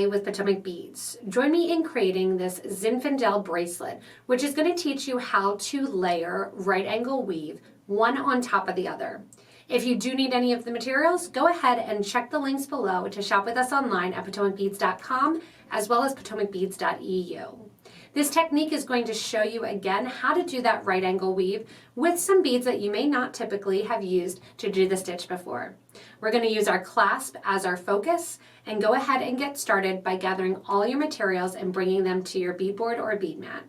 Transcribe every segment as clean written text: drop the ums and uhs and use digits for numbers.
Allie with Potomac Beads. Join me in creating this Zinfandel bracelet, which is going to teach you how to layer right angle weave, one on top of the other. If you do need any of the materials, go ahead and check the links below to shop with us online at PotomacBeads.com as well as PotomacBeads.eu. This technique is going to show you again how to do that right angle weave with some beads that you may not typically have used to do the stitch before. We're going to use our clasp as our focus and go ahead and get started by gathering all your materials and bringing them to your beadboard or bead mat.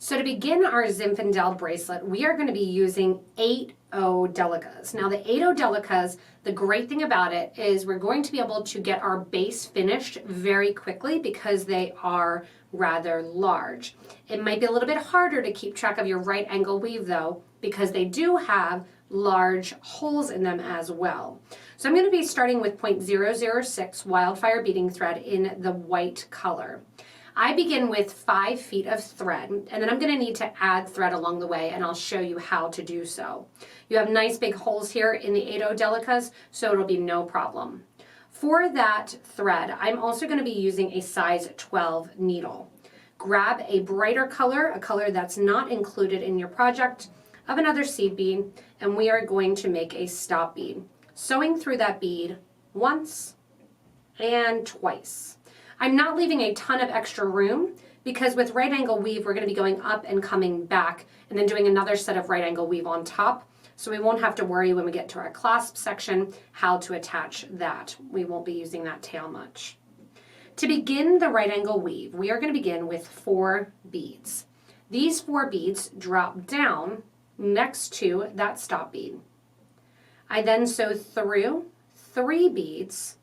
So to begin our Zinfandel bracelet, we are going to be using 8 Delicas. Now the 8 Delicas, the great thing about it is we're going to be able to get our base finished very quickly because they are rather large. It might be a little bit harder to keep track of your right angle weave though, because they do have large holes in them as well. So I'm going to be starting with 0.006 wildfire beading thread in the white color. I begin with 5 feet of thread, and then I'm going to need to add thread along the way, and I'll show you how to do so. You have nice big holes here in the 8 Delicas, so it'll be no problem. For that thread, I'm also going to be using a size 12 needle. Grab a brighter color, a color that's not included in your project, of another seed bead, and we are going to make a stop bead, sewing through that bead once and twice. I'm not leaving a ton of extra room because with right angle weave, we're going to be going up and coming back and then doing another set of right angle weave on top. So we won't have to worry when we get to our clasp section how to attach that. We won't be using that tail much. To begin the right angle weave, we are going to begin with 4 beads. These 4 beads drop down next to that stop bead. I then sew through 3 beads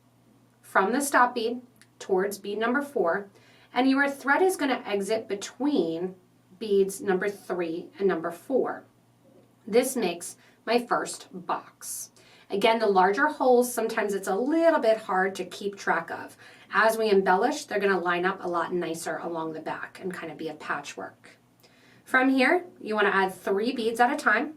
from the stop bead towards bead number 4, and your thread is going to exit between beads number 3 and number 4. This makes my first box. Again, the larger holes, sometimes it's a little bit hard to keep track of. As we embellish, they're going to line up a lot nicer along the back and kind of be a patchwork. From here, you want to add 3 beads at a time.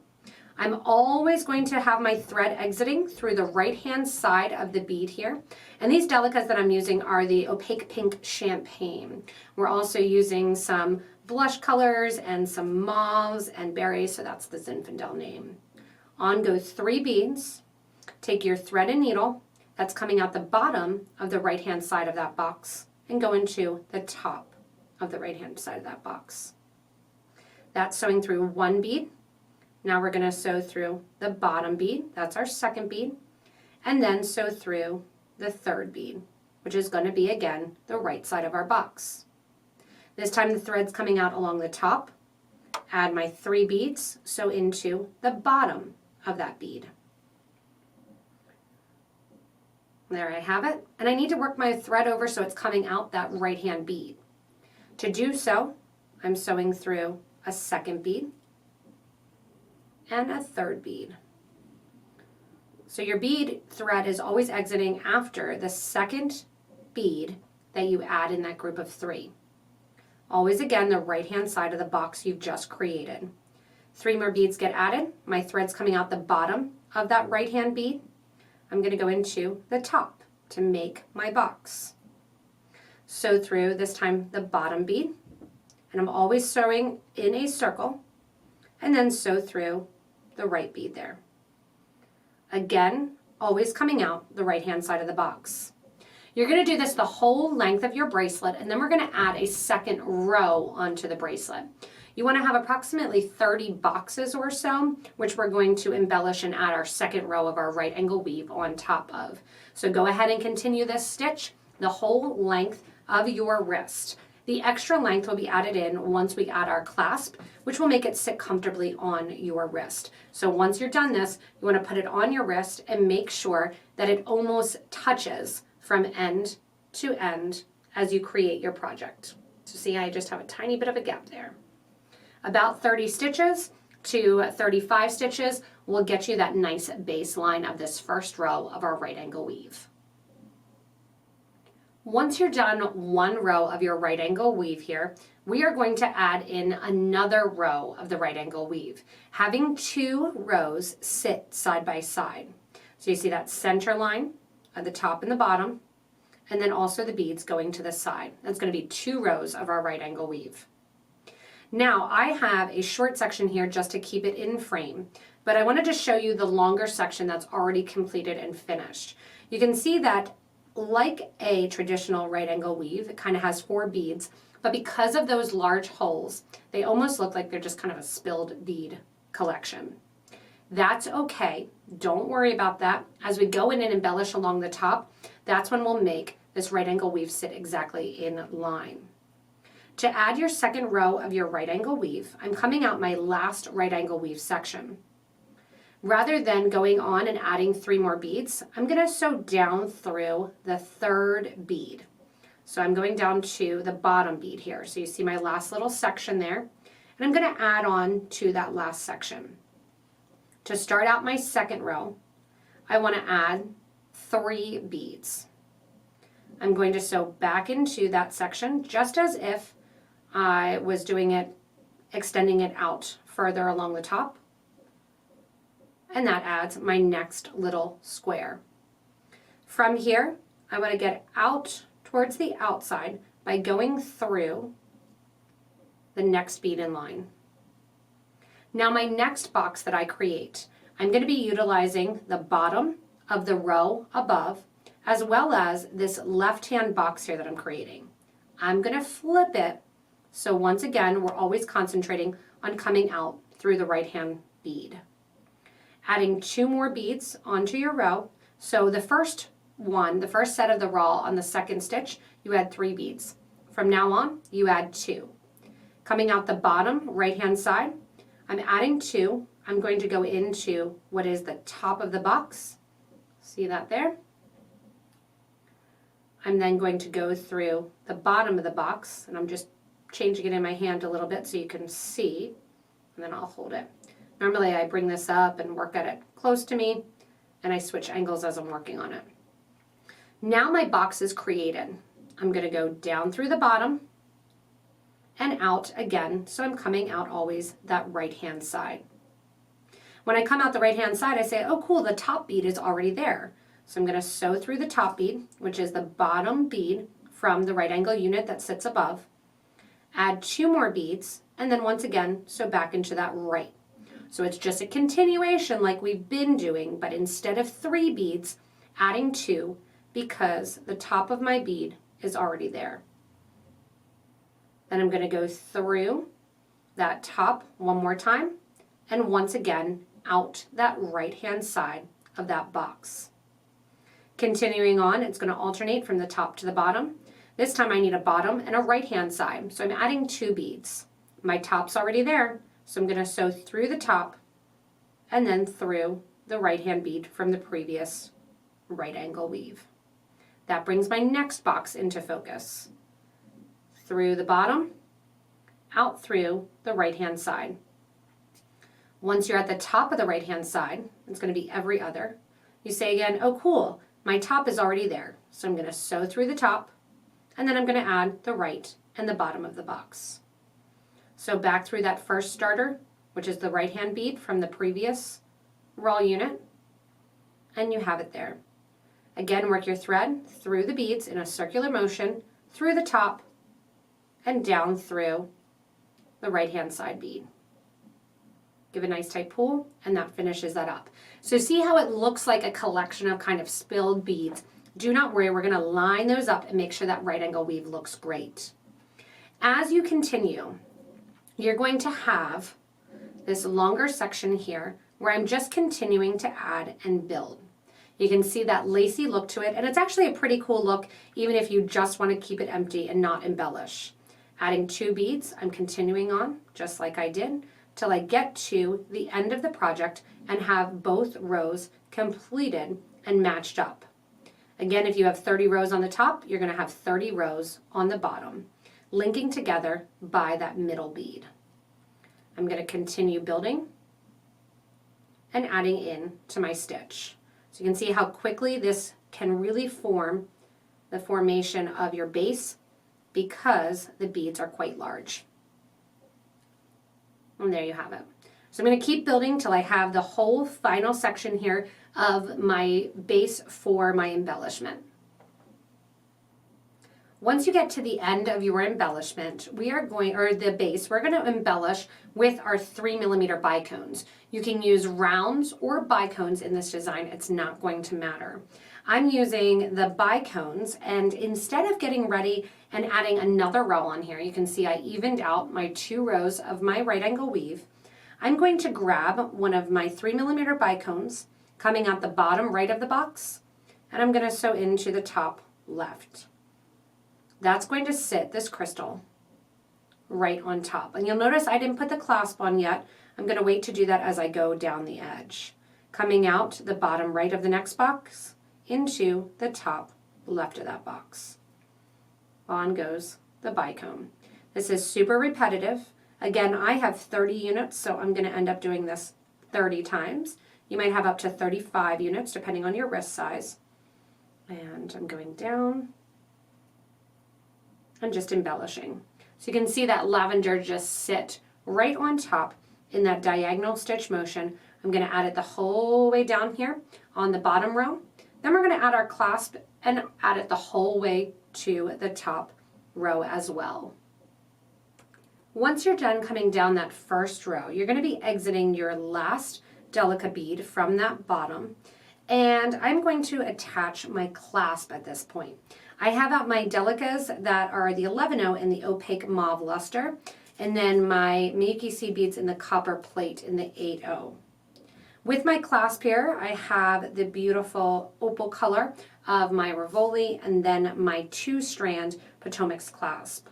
I'm always going to have my thread exiting through the right-hand side of the bead here. And these delicas that I'm using are the Opaque Pink Champagne. We're also using some blush colors and some mauves and berries, so that's the Zinfandel name. On go 3 beads. Take your thread and needle that's coming out the bottom of the right-hand side of that box and go into the top of the right-hand side of that box. That's sewing through 1 bead. Now we're going to sew through the bottom bead, that's our second bead, and then sew through the 3rd bead, which is going to be again the right side of our box. This time the thread's coming out along the top. Add my 3 beads, sew into the bottom of that bead. There I have it, and I need to work my thread over so it's coming out that right hand bead. To do so, I'm sewing through a 2nd bead and a 3rd bead. So your bead thread is always exiting after the 2nd bead that you add in that group of 3. Always again the right hand side of the box you've just created. 3 more beads get added. My thread's coming out the bottom of that right hand bead. I'm going to go into the top to make my box. Sew through this time the bottom bead, and I'm always sewing in a circle, and then sew through the right bead there. Again, always coming out the right hand side of the box. You're going to do this the whole length of your bracelet, and then we're going to add a 2nd row onto the bracelet. You want to have approximately 30 boxes or so, which we're going to embellish and add our 2nd row of our right angle weave on top of. So go ahead and continue this stitch the whole length of your wrist. The extra length will be added in once we add our clasp, which will make it sit comfortably on your wrist. So once you're done this, you want to put it on your wrist and make sure that it almost touches from end to end as you create your project. So see, I just have a tiny bit of a gap there. About 30 stitches to 35 stitches will get you that nice baseline of this first row of our right angle weave. Once you're done 1 row of your right angle weave here, we are going to add in another row of the right angle weave, having 2 rows sit side by side. So you see that center line at the top and the bottom, and then also the beads going to the side. That's going to be 2 rows of our right angle weave. Now I have a short section here just to keep it in frame, but I wanted to show you the longer section that's already completed and finished. You can see that like a traditional right angle weave, it kind of has 4 beads, but because of those large holes, they almost look like they're just kind of a spilled bead collection. That's okay. Don't worry about that. As we go in and embellish along the top, that's when we'll make this right angle weave sit exactly in line. To add your second row of your right angle weave, I'm coming out my last right angle weave section. Rather than going on and adding 3 more beads, I'm going to sew down through the 3rd bead. So I'm going down to the bottom bead here. So you see my last little section there, and I'm going to add on to that last section. To start out my second row, I want to add 3 beads. I'm going to sew back into that section just as if I was doing it, extending it out further along the top. And that adds my next little square. From here, I want to get out towards the outside by going through the next bead in line. Now my next box that I create, I'm going to be utilizing the bottom of the row above, as well as this left-hand box here that I'm creating. I'm going to flip it, so once again, we're always concentrating on coming out through the right-hand bead. Adding 2 more beads onto your row. So the first set of the row on the second stitch, you add 3 beads. From now on, you add 2. Coming out the bottom right-hand side, I'm adding 2. I'm going to go into what is the top of the box. See that there? I'm then going to go through the bottom of the box, and I'm just changing it in my hand a little bit so you can see, and then I'll hold it. Normally I bring this up and work at it close to me, and I switch angles as I'm working on it. Now my box is created. I'm going to go down through the bottom and out again, so I'm coming out always that right-hand side. When I come out the right-hand side, I say, oh cool, the top bead is already there. So I'm going to sew through the top bead, which is the bottom bead from the right angle unit that sits above, add 2 more beads, and then once again, sew back into that right. So it's just a continuation like we've been doing, but instead of 3 beads, adding 2 because the top of my bead is already there. Then I'm going to go through that top one more time, and once again, out that right-hand side of that box. Continuing on, it's going to alternate from the top to the bottom. This time I need a bottom and a right-hand side, so I'm adding 2 beads. My top's already there, so I'm going to sew through the top and then through the right-hand bead from the previous right angle weave. That brings my next box into focus. Through the bottom, out through the right-hand side. Once you're at the top of the right-hand side, it's going to be every other. You say again, oh cool, my top is already there. So I'm going to sew through the top, and then I'm going to add the right and the bottom of the box. So back through that first starter, which is the right-hand bead from the previous raw unit, and you have it there. Again, work your thread through the beads in a circular motion, through the top, and down through the right-hand side bead. Give a nice tight pull, and that finishes that up. So see how it looks like a collection of kind of spilled beads? Do not worry, we're going to line those up and make sure that right angle weave looks great. As you continue, you're going to have this longer section here where I'm just continuing to add and build. You can see that lacy look to it, and it's actually a pretty cool look even if you just want to keep it empty and not embellish. Adding 2 beads, I'm continuing on just like I did till I get to the end of the project and have both rows completed and matched up. Again, if you have 30 rows on the top, you're going to have 30 rows on the bottom, linking together by that middle bead. I'm going to continue building and adding in to my stitch. So you can see how quickly this can really form the formation of your base because the beads are quite large. And there you have it. So I'm going to keep building till I have the whole final section here of my base for my embellishment. Once you get to the end of your embellishment, we are going, or the base, we're going to embellish with our 3mm bicones. You can use rounds or bicones in this design. It's not going to matter. I'm using the bicones, and instead of getting ready and adding another row on here, you can see I evened out my 2 rows of my right angle weave. I'm going to grab one of my 3mm bicones coming out the bottom right of the box, and I'm going to sew into the top left. That's going to sit this crystal right on top. And you'll notice I didn't put the clasp on yet. I'm going to wait to do that as I go down the edge. Coming out the bottom right of the next box into the top left of that box. On goes the bicone. This is super repetitive. Again, I have 30 units, so I'm going to end up doing this 30 times. You might have up to 35 units depending on your wrist size. And I'm going down and just embellishing. So you can see that lavender just sit right on top in that diagonal stitch motion. I'm going to add it the whole way down here on the bottom row. Then we're going to add our clasp and add it the whole way to the top row as well. Once you're done coming down that first row, you're going to be exiting your last Delica bead from that bottom, and I'm going to attach my clasp at this point. I have out my Delicas that are the 11-0 in the Opaque Mauve luster, and then my Miyuki Seed Beads in the copper plate in the 8-0. With my clasp here, I have the beautiful opal color of my Rivoli and then my 2-strand Potomac's clasp.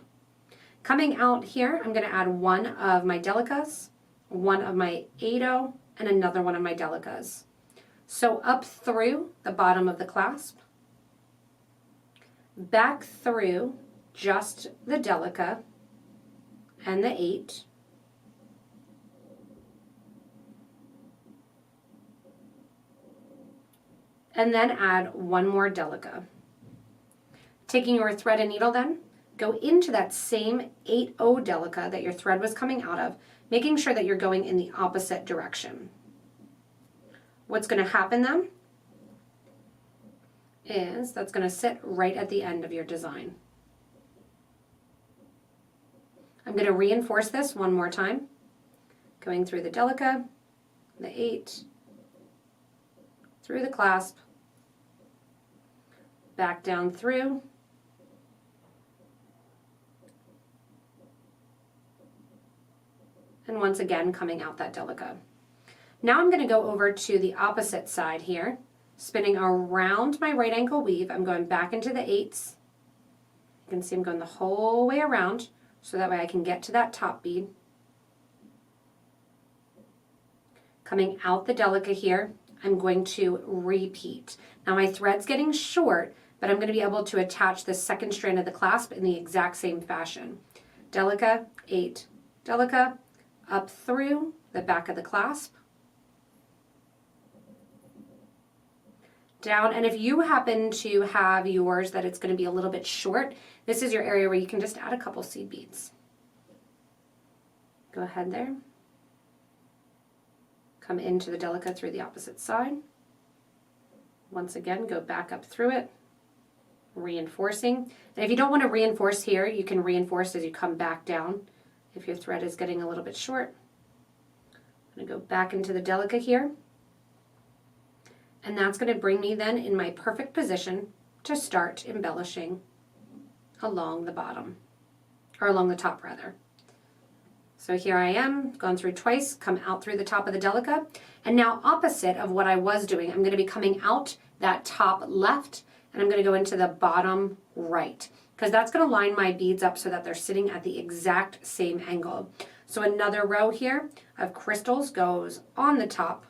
Coming out here, I'm going to add one of my Delicas, one of my 8-0, and another one of my Delicas. So up through the bottom of the clasp, back through just the Delica and the 8, and then add one more Delica. Taking your thread and needle then, go into that same 8-0 Delica that your thread was coming out of, making sure that you're going in the opposite direction. What's going to happen then is that's going to sit right at the end of your design. I'm going to reinforce this one more time, going through the Delica, the 8, through the clasp, back down through, and once again coming out that Delica. Now I'm going to go over to the opposite side here, spinning around my right ankle weave. I'm going back into the 8s. You can see I'm going the whole way around so that way I can get to that top bead. Coming out the Delica here, I'm going to repeat. Now my thread's getting short, but I'm going to be able to attach the second strand of the clasp in the exact same fashion. Delica, 8, Delica, up through the back of the clasp, down, and if you happen to have yours that it's going to be a little bit short, this is your area where you can just add a couple seed beads. Go ahead there. Come into the Delica through the opposite side. Once again, go back up through it, reinforcing. And if you don't want to reinforce here, you can reinforce as you come back down if your thread is getting a little bit short. I'm going to go back into the Delica here. And that's going to bring me then in my perfect position to start embellishing along the bottom, or along the top rather. So here I am, gone through twice, come out through the top of the Delica, and now opposite of what I was doing, I'm going to be coming out that top left, and I'm going to go into the bottom right, because that's going to line my beads up so that they're sitting at the exact same angle. So another row here of crystals goes on the top,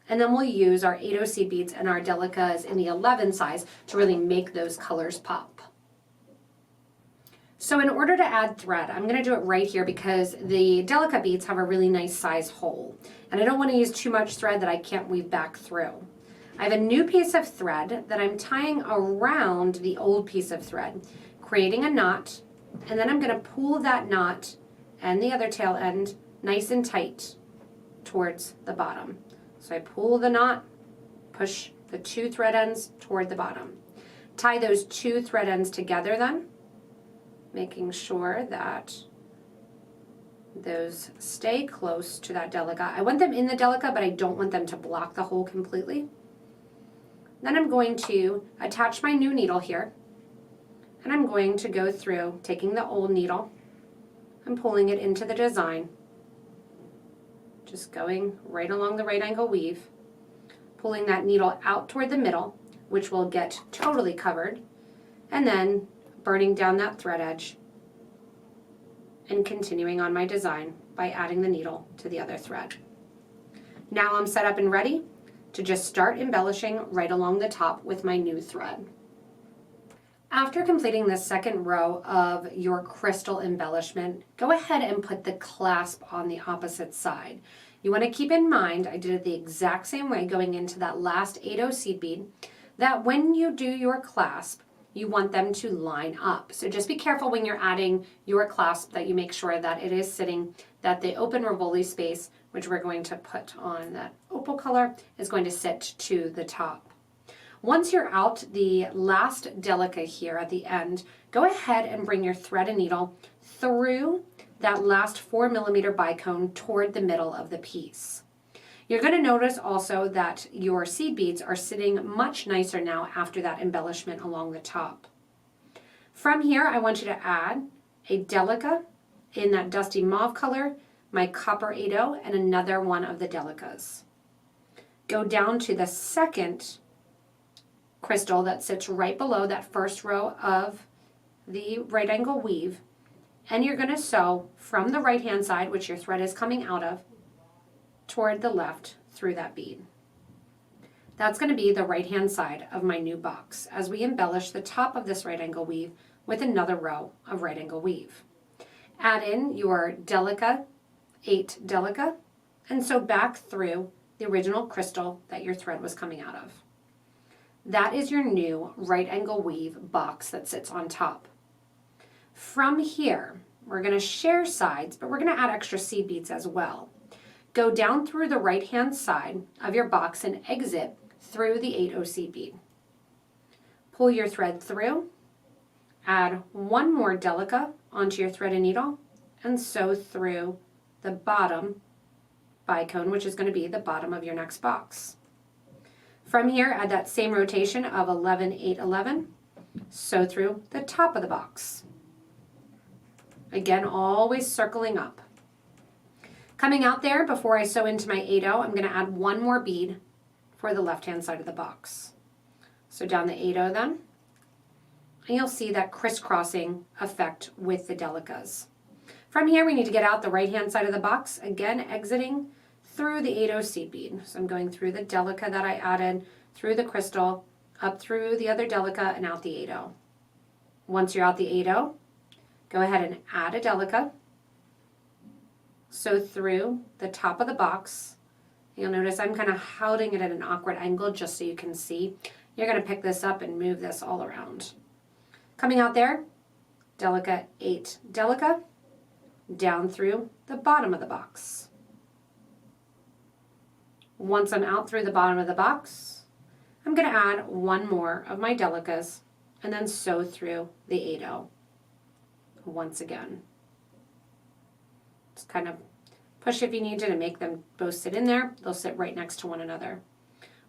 and then we'll use our 8-0 seed beads and our Delicas in the 11 size to really make those colors pop. So in order to add thread, I'm going to do it right here because the Delica beads have a really nice size hole. And I don't want to use too much thread that I can't weave back through. I have a new piece of thread that I'm tying around the old piece of thread, creating a knot, and then I'm going to pull that knot and the other tail end nice and tight towards the bottom. So I pull the knot, push the 2 thread ends toward the bottom. Tie those 2 thread ends together then, making sure that those stay close to that delica. I want them in the delica, but I don't want them to block the hole completely. Then I'm going to attach my new needle here, and I'm going to go through taking the old needle and pulling it into the design, just going right along the right angle weave, pulling that needle out toward the middle, which will get totally covered, and then burning down that thread edge and continuing on my design by adding the needle to the other thread. Now I'm set up and ready to just start embellishing right along the top with my new thread. After completing the second row of your crystal embellishment, go ahead and put the clasp on the opposite side. You want to keep in mind, I did it the exact same way going into that last 8/0 seed bead, that when you do your clasp, you want them to line up. So just be careful when you're adding your clasp that you make sure that it is sitting, that the open Rivoli space, which we're going to put on that opal color, is going to sit to the top. Once you're out the last delica here at the end, go ahead and bring your thread and needle through that last 4mm bicone toward the middle of the piece. You're going to notice also that your seed beads are sitting much nicer now after that embellishment along the top. From here, I want you to add a delica in that dusty mauve color, my copper 8/0, and another one of the delicas. Go down to the second crystal that sits right below that first row of the right angle weave, and you're going to sew from the right hand side, which your thread is coming out of, toward the left through that bead. That's going to be the right hand side of my new box as we embellish the top of this right angle weave with another row of right angle weave. Add in your delica, 8 delica, and sew back through the original crystal that your thread was coming out of. That is your new right angle weave box that sits on top. From here, we're going to share sides, but we're going to add extra seed beads as well. Go down through the right hand side of your box and exit through the 8/0 seed bead. Pull your thread through, add one more delica onto your thread and needle, and sew through the bottom bicone, which is going to be the bottom of your next box. From here, add that same rotation of 11, 8, 11, sew through the top of the box. Again, always circling up. Coming out there, before I sew into my 8/0, I'm going to add one more bead for the left-hand side of the box. So down the 8/0 then, and you'll see that crisscrossing effect with the delicas. From here, we need to get out the right-hand side of the box, again exiting through the 8/0 seed bead. So I'm going through the delica that I added, through the crystal, up through the other delica, and out the 8/0. Once you're out the 8/0, go ahead and add a delica, sew through the top of the box. You'll notice I'm kind of holding it at an awkward angle just so you can see. You're going to pick this up and move this all around. Coming out there, delica, 8 delica, down through the bottom of the box. Once I'm out through the bottom of the box, I'm going to add one more of my delicas and then sew through the 8/0 once again. Just kind of push if you need to make them both sit in there. They'll sit right next to one another.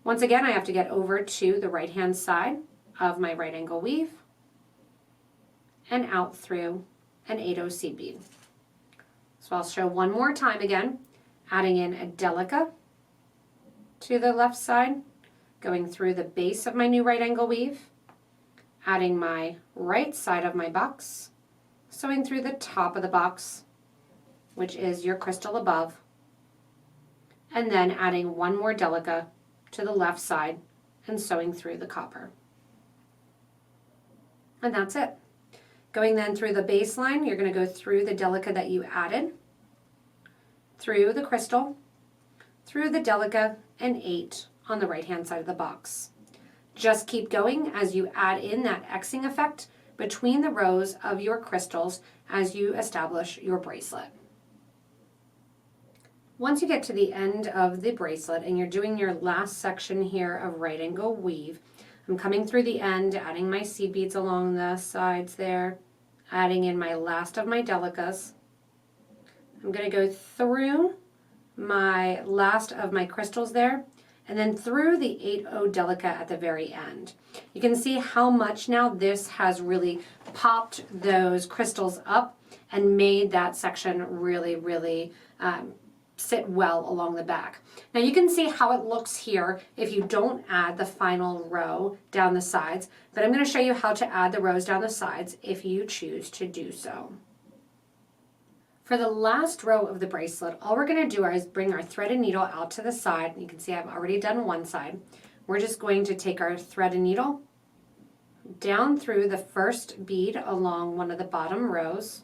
Once again, I have to get over to the right-hand side of my right angle weave and out through an 8/0 seed bead. So I'll show one more time again, adding in a delica to the left side, going through the base of my new right angle weave, adding my right side of my box, sewing through the top of the box, which is your crystal above, and then adding one more delica to the left side and sewing through the copper. And that's it. Going then through the baseline, you're going to go through the delica that you added, through the crystal, through the delica, and 8 on the right-hand side of the box. Just keep going as you add in that Xing effect between the rows of your crystals as you establish your bracelet. Once you get to the end of the bracelet and you're doing your last section here of right angle weave, I'm coming through the end, adding my seed beads along the sides there, adding in my last of my delicas. I'm going to go through my last of my crystals there, and then through the 8-0 Delica at the very end. You can see how much now this has really popped those crystals up and made that section really, really sit well along the back. Now you can see how it looks here if you don't add the final row down the sides, but I'm going to show you how to add the rows down the sides if you choose to do so. For the last row of the bracelet, all we're going to do is bring our thread and needle out to the side. You can see I've already done one side. We're just going to take our thread and needle down through the first bead along one of the bottom rows.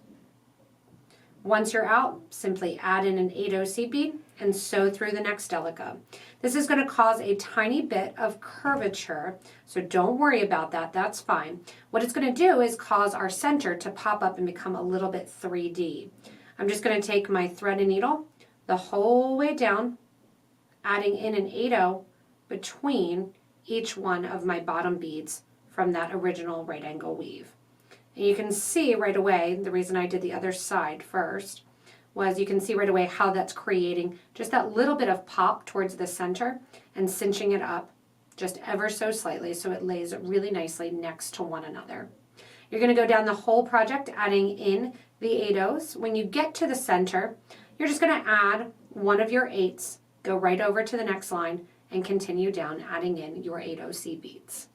Once you're out, simply add in an 8-0 seed bead and sew through the next delica. This is going to cause a tiny bit of curvature, so don't worry about that, that's fine. What it's going to do is cause our center to pop up and become a little bit 3D. I'm just going to take my thread and needle the whole way down, adding in an 8-0 between each one of my bottom beads from that original right angle weave. And you can see right away, the reason I did the other side first was you can see right away how that's creating just that little bit of pop towards the center and cinching it up just ever so slightly so it lays really nicely next to one another. You're going to go down the whole project adding in the 8-0s. When you get to the center, you're just going to add one of your 8s, go right over to the next line, and continue down adding in your 8-0 seed beads.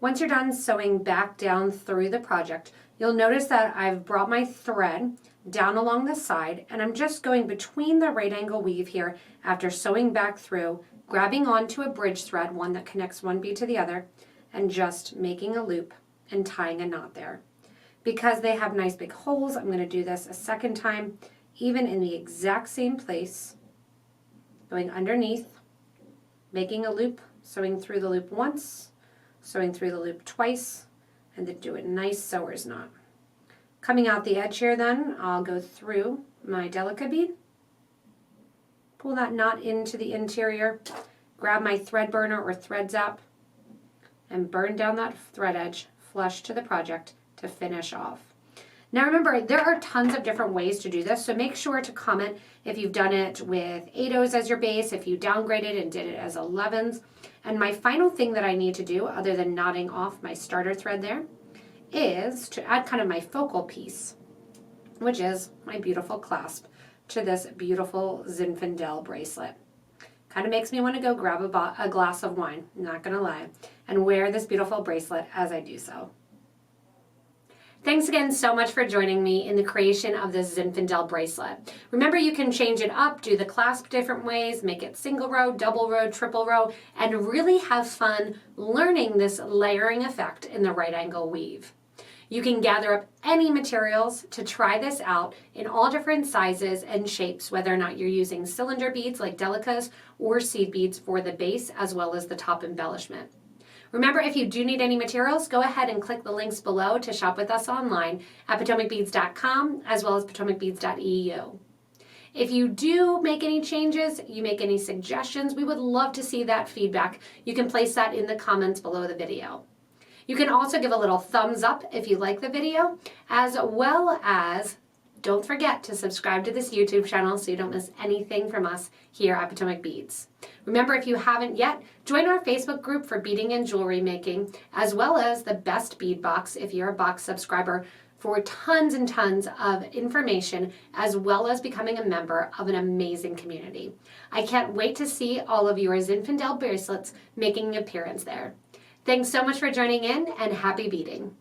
Once you're done sewing back down through the project, you'll notice that I've brought my thread down along the side, and I'm just going between the right angle weave here after sewing back through, grabbing onto a bridge thread, one that connects one bead to the other, and just making a loop and tying a knot there. Because they have nice big holes, I'm going to do this a second time, even in the exact same place, going underneath, making a loop, sewing through the loop once, sewing through the loop twice, and then do a nice sewer's knot. Coming out the edge here then, I'll go through my Delica bead, pull that knot into the interior, grab my thread burner or thread zap, and burn down that thread edge flush to the project to finish off. Now remember, there are tons of different ways to do this, so make sure to comment if you've done it with 8-0s as your base, if you downgraded and did it as 11s. And my final thing that I need to do, other than knotting off my starter thread there, is to add kind of my focal piece, which is my beautiful clasp to this beautiful Zinfandel bracelet. Kind of makes me want to go grab a glass of wine, not gonna lie, and wear this beautiful bracelet as I do so. Thanks again so much for joining me in the creation of this Zinfandel bracelet. Remember, you can change it up, do the clasp different ways, make it single row, double row, triple row, and really have fun learning this layering effect in the right angle weave. You can gather up any materials to try this out in all different sizes and shapes, whether or not you're using cylinder beads like Delicas or seed beads for the base as well as the top embellishment. Remember, if you do need any materials, go ahead and click the links below to shop with us online at PotomacBeads.com as well as PotomacBeads.eu. If you do make any changes, you make any suggestions, we would love to see that feedback. You can place that in the comments below the video. You can also give a little thumbs up if you like the video, as well as don't forget to subscribe to this YouTube channel so you don't miss anything from us here at Potomac Beads. Remember, if you haven't yet, join our Facebook group for beading and jewelry making, as well as the Best Bead Box if you're a box subscriber, for tons and tons of information, as well as becoming a member of an amazing community. I can't wait to see all of your Zinfandel bracelets making an appearance there. Thanks so much for joining in, and happy beading.